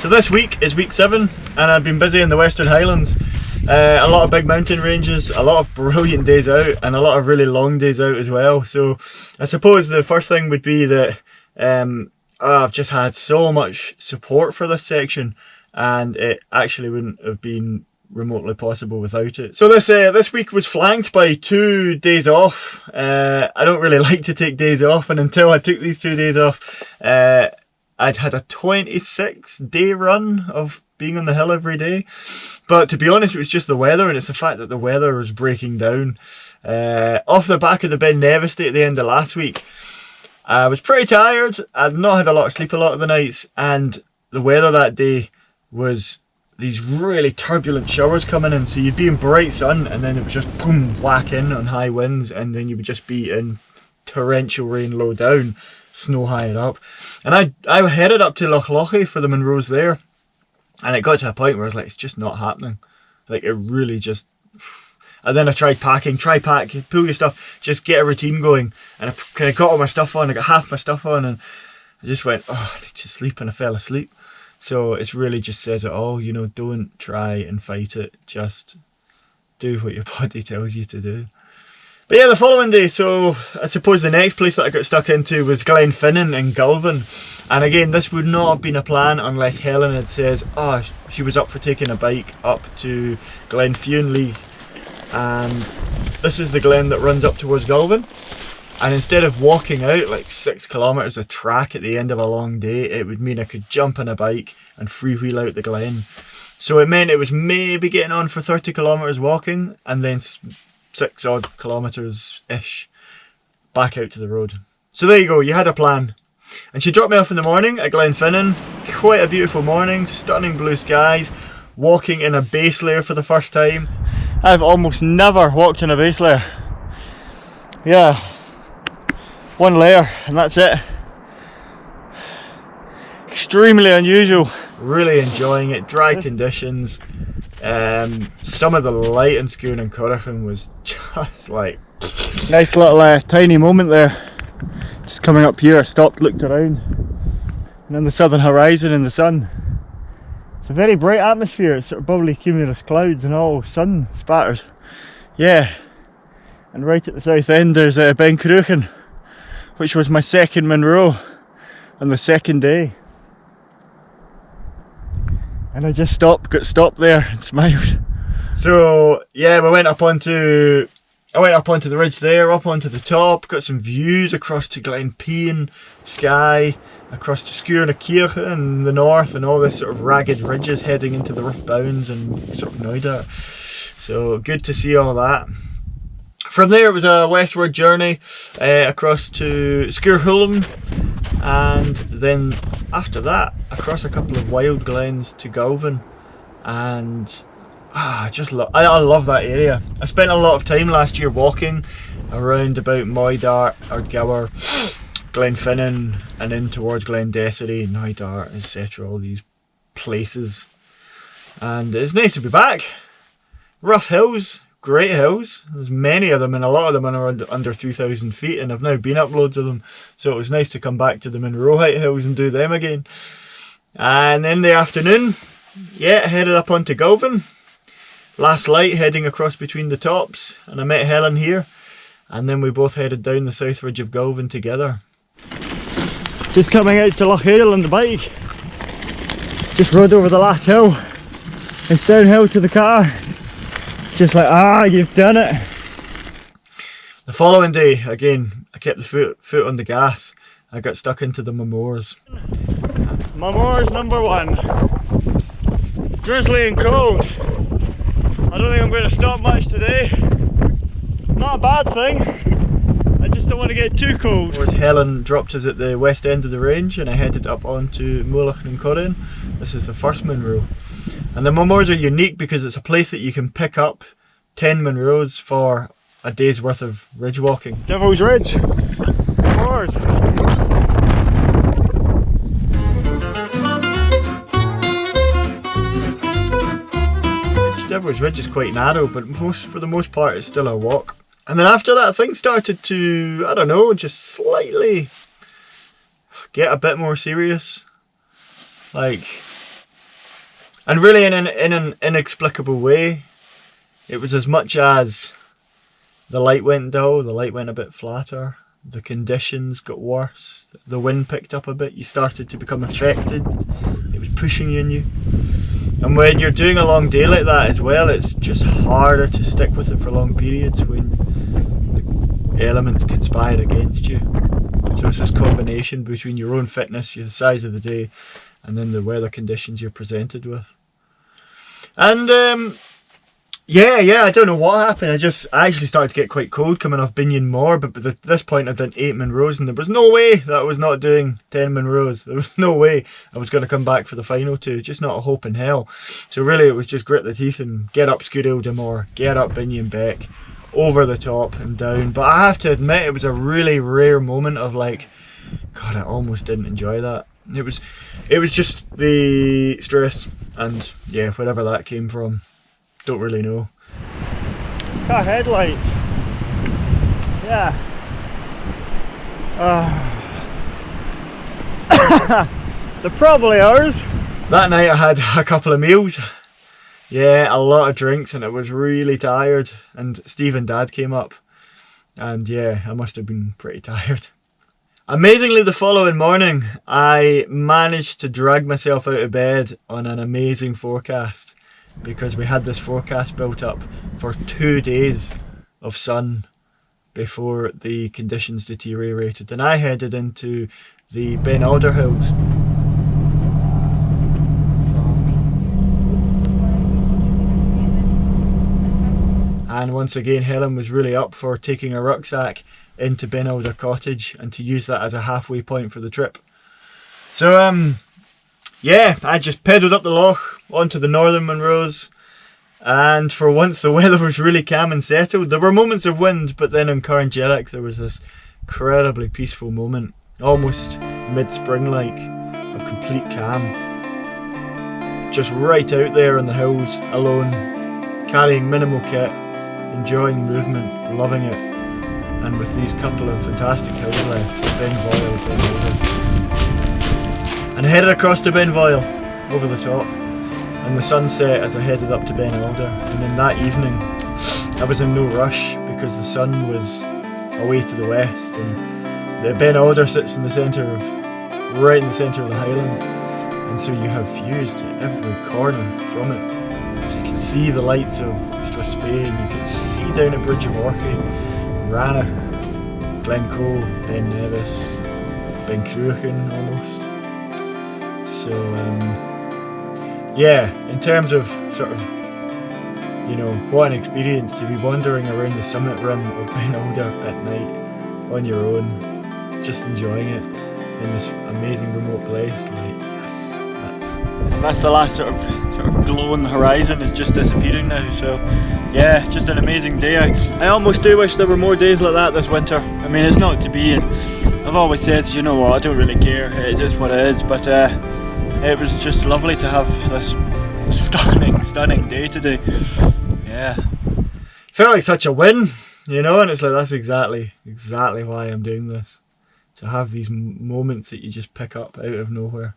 So this week is week 7 and I've been busy in the Western Highlands. A lot of big mountain ranges, a lot of brilliant days out and a lot of really long days out as well. So I suppose the first thing would be that I've just had so much support for this section and it actually wouldn't have been remotely possible without it. So this week was flanked by 2 days off. I don't really like to take days off, and until I took these 2 days off, I'd had a 26-day run of being on the hill every day. But to be honest, it was just the weather, and it's the fact that the weather was breaking down. Off the back of the Ben Nevis day at the end of last week, I was pretty tired. I'd not had a lot of sleep a lot of the nights, and the weather that day was these really turbulent showers coming in. So you'd be in bright sun and then it would just boom, whack in on high winds, and then you would just be in torrential rain low down, snow higher up. And I headed up to Loch Lochy for the Munros there, and it got to a point where I was like, it's just not happening. Like, it really just... And then I tried packing, pull your stuff, just get a routine going. And I kind of got all my stuff on, I got half my stuff on, and I just went, oh, I need to sleep, and I fell asleep. So it's really just says it all, you know, don't try and fight it, just do what your body tells you to do. But yeah, the following day, so I suppose the next place that I got stuck into was Glenfinnan in Galvin. And again, this would not have been a plan unless Helen had said, oh, she was up for taking a bike up to Glenfionley. And this is the glen that runs up towards Galvin. And instead of walking out like 6 kilometres of track at the end of a long day, it would mean I could jump on a bike and freewheel out the glen. So it meant it was maybe getting on for 30 kilometres walking and then 6 odd kilometres-ish back out to the road. So there you go, you had a plan. And she dropped me off in the morning at Glenfinnan. Quite a beautiful morning, stunning blue skies, walking in a base layer for the first time. I've almost never walked in a base layer. Yeah. 1 layer and that's it. Extremely unusual. Really enjoying it. Dry conditions. Some of the light in Scoon and Corrichan was just like... Nice little tiny moment there. Just coming up here, I stopped, looked around. And then the southern horizon in the sun. It's a very bright atmosphere. It's sort of bubbly cumulus clouds and all sun spatters. Yeah. And right at the south end there's Ben Cruachan, which was my second Munro on the second day. And I just got stopped there and smiled. So yeah, I went up onto the ridge there, up onto the top, got some views across to Glenpean, Skye, across to Scuir na Ciara in the north, and all this sort of ragged ridges heading into the Rough Bounds and sort of Noida. So good to see all that. From there it was a westward journey across to Scuirhulm, and then after that across a couple of wild glens to Galvin. And I love that area. I spent a lot of time last year walking around about Moydart, Ardgour, Glenfinnan, and in towards Glendessery, Noydart, etc. All these places, and it's nice to be back. Rough hills, great hills. There's many of them, and a lot of them are under 3,000 feet, and I've now been up loads of them, so it was nice to come back to the Munro Height hills and do them again. And then the afternoon, yeah, headed up onto Galvin. Last light heading across between the tops, and I met Helen here, and then we both headed down the south ridge of Galvin together. Just coming out to Loch Hale on the bike. Just rode over the last hill. It's downhill to the car. Just like, you've done it. The following day, again, I kept the foot on the gas. I got stuck into the Munros. Munros number 1. Drizzly and cold. I don't think I'm going to stop much today. Not a bad thing. I just don't want to get too cold. Whereas Helen dropped us at the west end of the range and I headed up onto Mullach and Corrin. This is the first Munro. And the Munros are unique because it's a place that you can pick up 10 Munros for a day's worth of ridge walking. Devil's Ridge. Munros. Devil's Ridge is quite narrow, but for the most part it's still a walk. And then after that things started to, I don't know, just slightly get a bit more serious. Like, And really in an inexplicable way, it was as much as the light went dull, the light went a bit flatter, the conditions got worse, the wind picked up a bit, you started to become affected, it was pushing you. And when you're doing a long day like that as well, it's just harder to stick with it for long periods when the elements conspire against you. So it's this combination between your own fitness, the size of the day, and then the weather conditions you're presented with. And yeah, I don't know what happened. I actually started to get quite cold coming off Binion Moor, but at this point I'd done 8 Munros and there was no way that I was not doing 10 Munros. There was no way I was going to come back for the final 2, just not a hope in hell. So really it was just grit the teeth and get up Scudail de Moor, get up Binion Beck, over the top and down. But I have to admit it was a really rare moment of like, God, I almost didn't enjoy that. It was just the stress and yeah, wherever that came from. Don't really know. Car headlights. Yeah. They're probably ours. That night I had a couple of meals. Yeah, a lot of drinks and I was really tired. And Steve and Dad came up. And yeah, I must have been pretty tired. Amazingly, the following morning, I managed to drag myself out of bed on an amazing forecast. Because we had this forecast built up for 2 days of sun before the conditions deteriorated, and I headed into the Ben Alder Hills. And once again Helen was really up for taking a rucksack into Ben Alder Cottage and to use that as a halfway point for the trip. So yeah, I just pedalled up the loch onto the northern Munros, and for once the weather was really calm and settled. There were moments of wind, but then on Carngerrick there was this incredibly peaceful moment, almost mid-spring-like, of complete calm. Just right out there in the hills, alone, carrying minimal kit, enjoying movement, loving it, and with these couple of fantastic hills left, Ben Voyle, Ben Alder. And I headed across to Ben Voyle, over the top, and the sun set as I headed up to Ben Alder. And then that evening I was in no rush because the sun was away to the west, and the Ben Alder sits in the centre of, right in the centre of the Highlands, and so you have views to every corner from it. So you can see the lights of Strathspey, and you can see down at Bridge of Orchy, Rannoch, Glencoe, Ben Nevis, Ben Cruachan almost. So yeah, in terms of sort of, you know, what an experience to be wandering around the summit rim of Ben Alder at night on your own, just enjoying it in this amazing remote place. Like, yes, that's the last sort of glow on the horizon is just disappearing now. So yeah, just an amazing day. I almost do wish there were more days like that this winter. I mean, it's not to be, and I've always said, you know what, I don't really care, it is what it is, but it was just lovely to have this stunning day today. Yeah, felt like such a win, you know, and it's like, that's exactly why I'm doing this, to have these moments that you just pick up out of nowhere.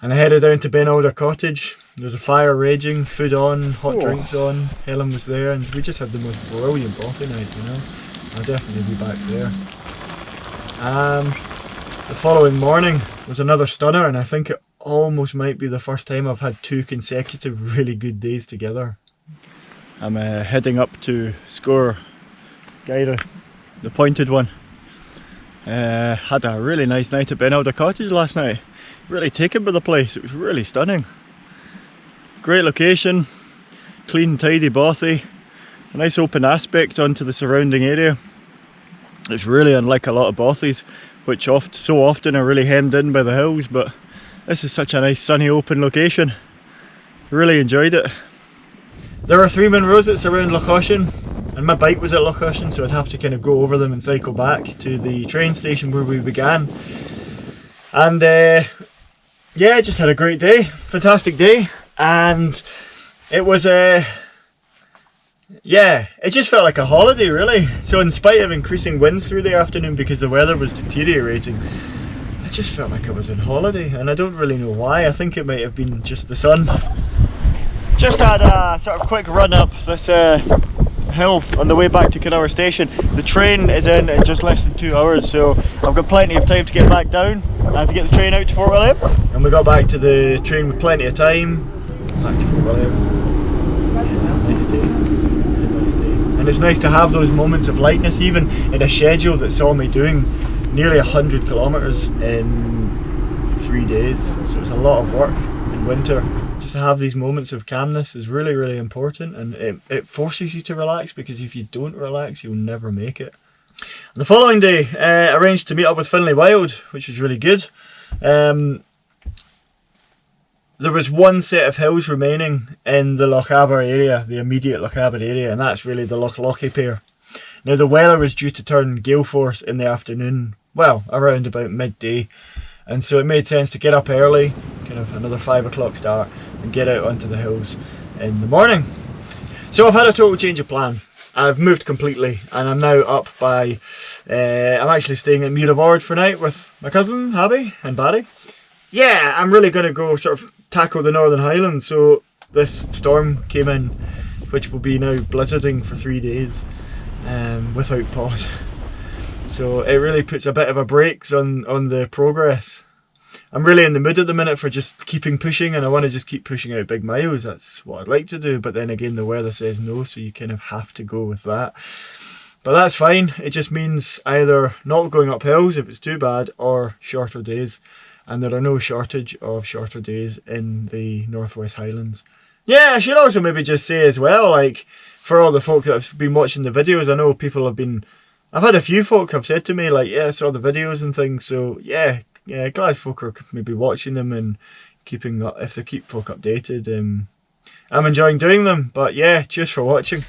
And I headed down to Ben Alder Cottage. There was a fire raging, food on, hot drinks on. Helen was there, and we just had the most brilliant bothy night, you know. I'll definitely be back there. The following morning was another stunner, and I think it almost might be the first time I've had 2 consecutive really good days together. I'm heading up to Score Gaira, the pointed one. Had a really nice night at Ben Alder Cottage last night. Really taken by the place, it was really stunning. Great location, clean tidy bothy, a nice open aspect onto the surrounding area. It's really unlike a lot of bothies, which so often are really hemmed in by the hills, but this is such a nice sunny open location. Really enjoyed it. There are 3 Munros that surround Loch Ushen, and my bike was at Loch Ushen, so I'd have to kind of go over them and cycle back to the train station where we began. And yeah, just had a great day, fantastic day, and it was yeah, it just felt like a holiday really. So in spite of increasing winds through the afternoon because the weather was deteriorating, I just felt like I was on holiday, and I don't really know why. I think it might have been just the sun. Just had a sort of quick run up this hill on the way back to Kenora Station. The train is in just less than 2 hours, so I've got plenty of time to get back down. I have to get the train out to Fort William, and we got back to the train with plenty of time. Back to Fort William. Yeah, nice day. Really nice day. And it's nice to have those moments of lightness, even in a schedule that saw me doing nearly 100 kilometres in 3 days. So it's a lot of work in winter. Just to have these moments of calmness is really, really important, and it forces you to relax, because if you don't relax, you'll never make it. And the following day, arranged to meet up with Finlay Wild, which was really good. There was one set of hills remaining in the Lochaber area, the immediate Lochaber area, and that's really the Loch Lochy pair. Now the weather was due to turn gale force in the afternoon, well, around about midday, and so it made sense to get up early, kind of another 5 o'clock start, and get out onto the hills in the morning. So I've had a total change of plan. I've moved completely, and I'm now up by, I'm actually staying at Munro Round for night with my cousin, Abby, and Barry. Yeah, I'm really going to go sort of tackle the Northern Highlands. So this storm came in, which will be now blizzarding for 3 days, without pause. So it really puts a bit of a brakes on the progress. I'm really in the mood at the minute for just keeping pushing, and I want to just keep pushing out big miles. That's what I'd like to do, but then again the weather says no, so you kind of have to go with that. But that's fine. It just means either not going up hills if it's too bad, or shorter days, and there are no shortage of shorter days in the Northwest Highlands. Yeah, I should also maybe just say as well, like, for all the folk that have been watching the videos, I know people have been, I've had a few folk have said to me, like, yeah, I saw the videos and things, so yeah, glad folk are maybe watching them and keeping up, if they keep folk updated. I'm enjoying doing them, but yeah, cheers for watching.